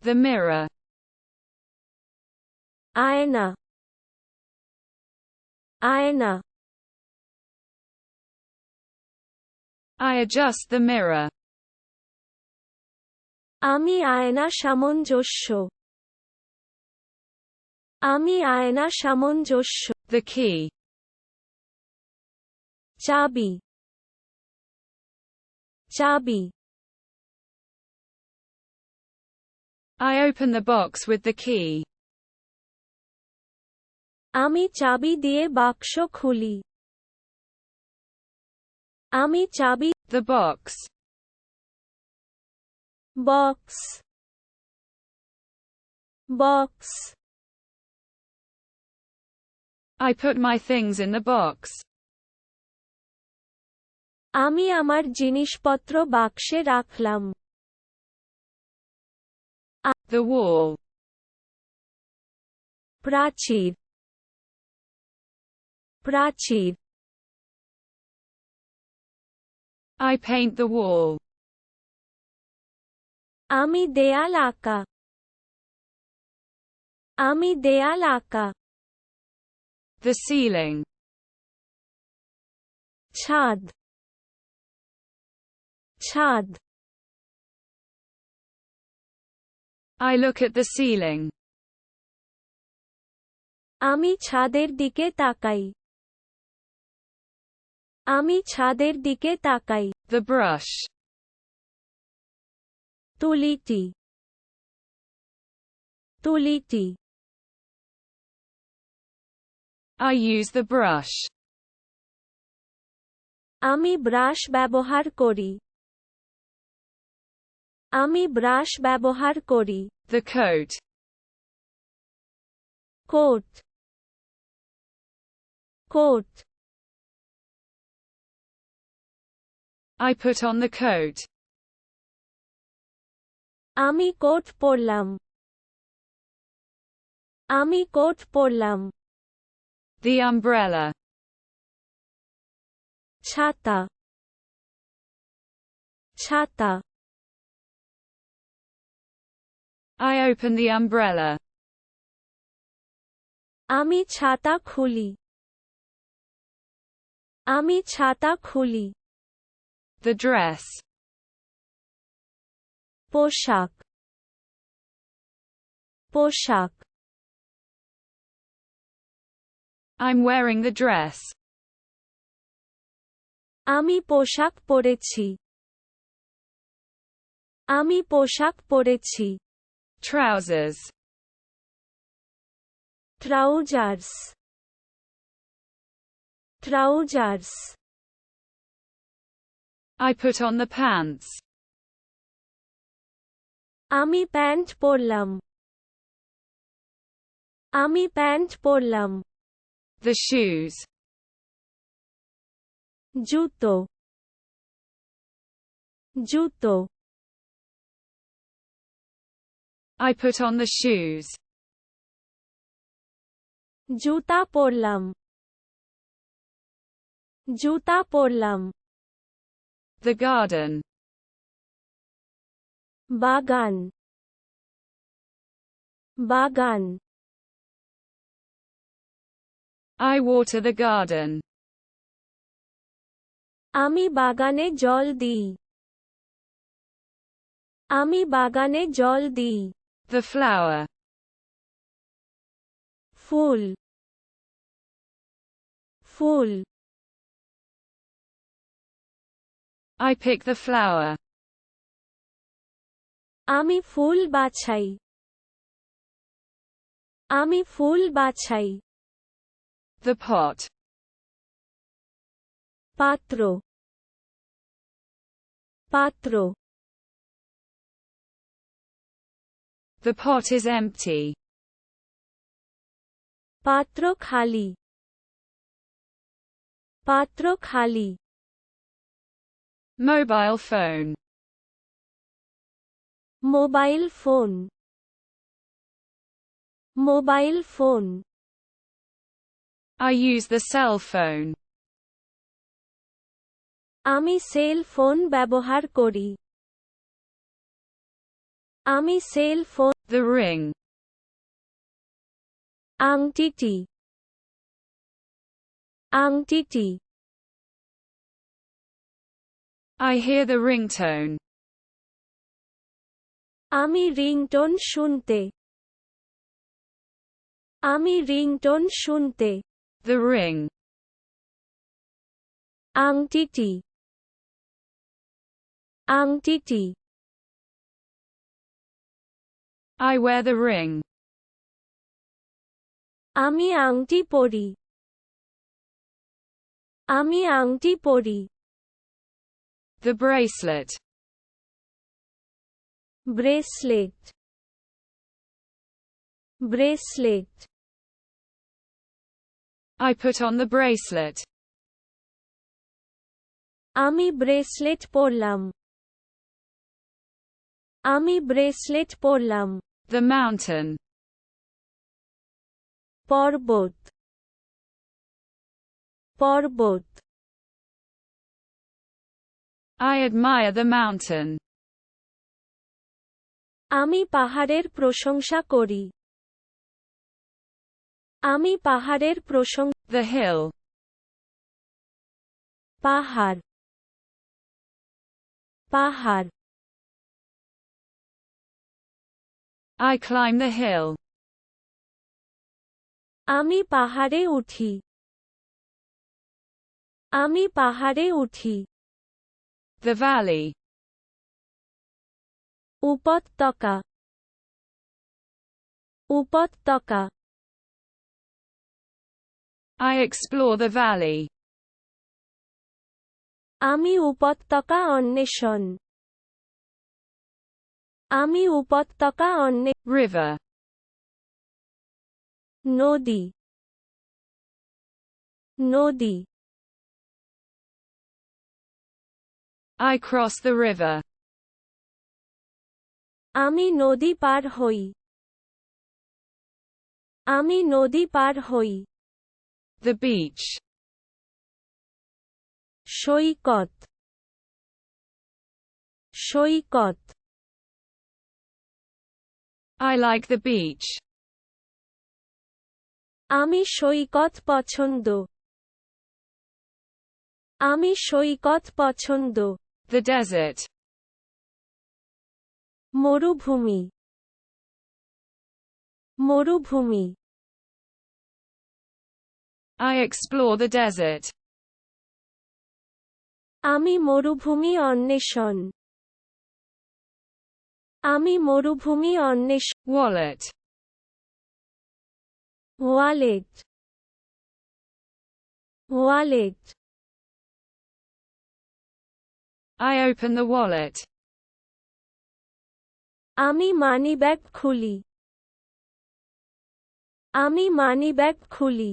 The mirror. আয়না আয়না I adjust the mirror. আমি আয়না সামঞ্জস্য আমি আয়না সামঞ্জস্য The key. চাবি চাবি I open the box with the key. আমি চাবি দিয়ে বাক্স খুলি আমি চাবি The box. Box box I put my things in the box. আমি আমার জিনিসপত্র বাক্সে রাখলাম The wall. প্রাচীর প্রাচীর I paint the wall. আমি দেয়াল আঁকা আমি দেয়াল আঁকা The ceiling. ছাদ ছাদ I look at the ceiling. আমি ছাদের দিকে তাকাই আমি ছাদের দিকে তাকাই The brush. তুলিটি তুলিটি I use the brush. আমি ব্রাশ ব্যবহার করি আমি ব্রাশ ব্যবহার করি The coat. Coat coat I put on the coat. আমি কোট পরলাম আমি কোট পরলাম The umbrella. ছাতা ছাতা I open the umbrella. আমি ছাতা খুলি আমি ছাতা খুলি The dress. পোশাক পোশাক I'm wearing the dress. আমি পোশাক পরেছি আমি পোশাক পরেছি Trousers. Trousers trousers I put on the pants. আমি প্যান্ট পরলাম আমি প্যান্ট পরলাম The shoes. জুতো জুতো I put on the shoes. জুতা পরলাম জুতা পরলাম The garden. বাগান বাগান I water the garden. আমি বাগানে জল দিই আমি বাগানে জল দিই The flower. Full full I pick the flower. আমি ফুল বাছাই আমি ফুল বাছাই The pot. পাত্র পাত্র The pot is empty. পাত্র খালি পাত্র খালি Mobile phone. Mobile phone mobile phone I use the cell phone. আমি সেল ফোন ব্যবহার করি আমি cell phone The ring. আংটিটি আংটিটি I hear the ringtone. আমি রিংটোন শুনতে আমি রিংটোন শুনতে The ring. আংটিটি আংটিটি I wear the ring. আমি আংটি পরি আমি আংটি পরি The bracelet. Bracelet bracelet I put on the bracelet. আমি ব্রেসলেট পরলাম আমি ব্রেসলেট পরলাম The mountain. পর্বত পর্বত I admire the mountain. আমি পাহাড়ের প্রশংসা করি আমি পাহাড়ের প্রশংসা The hill. পাহাড় পাহাড় I climb the hill. আমি পাহাড়ে উঠি আমি পাহাড়ে উঠি The valley. উপত্যকা উপত্যকা I explore the valley. আমি উপত্যকা অন্বেষণ আমি উপত্যকা River. নদী নদী I cross the river. আমি নদী পার হই আমি নদী পার হই The beach. Saikat Saikat I like the beach. আমি সৈকত পছন্দ আমি সৈকত পছন্দ The desert. মরুভূমি মরুভূমি I explore the desert. আমি মরুভূমি অন্বেষণ আমি মরুভূমি অন্বেষণ Wallet. Wallet wallet I open the wallet. আমি মানিব্যাগ খুলি আমি মানিব্যাগ খুলি